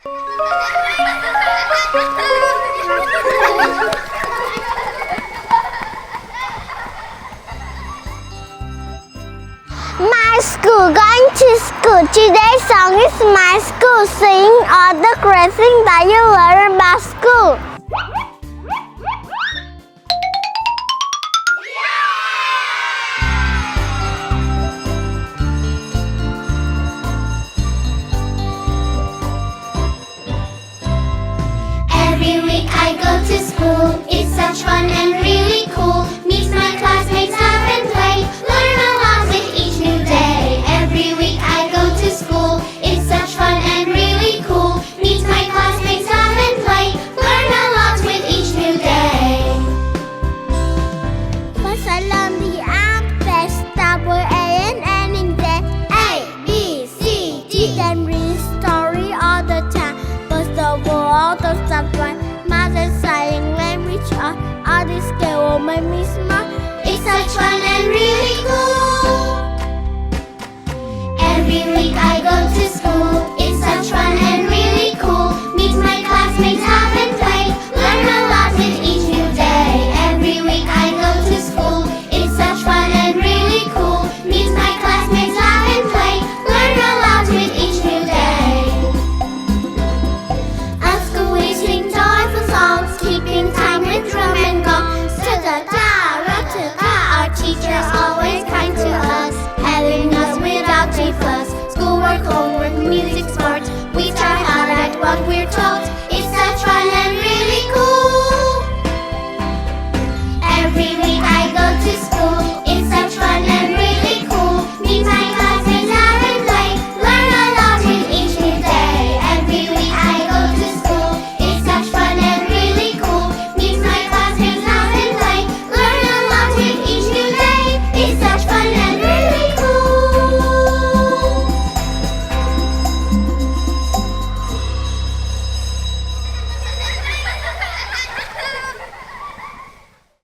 My school, going to school. Today's song is my school. Sing all the great things that you learn about school. Every week I go to school. It's such fun and really cool. Meet my classmates, laugh and play. Learn a lot with each new day. Every week I go to school. It's such fun and really cool. Meet my classmates, laugh and play. Learn a lot with each new day. First I learn the alphabet. Start with A and ending there. A, B, C, D. Then read story all the time. First of all the subject. Math and science, language, all this skill will make me smart. It's such fun and really cool. Every week I go to school. It's such fun and really cool. Meet my classmates, laugh and play. Learn a lot with each new day. Every week I go to school. It's such fun and really cool. Meet my classmates, laugh and play. Learn a lot with each new day. At school we sing joyful songs, keeping time with drum and gong. Our teachers always kind to us, having us without a fuss. Schoolwork, homework, music, sports. We try hard at what we're taught.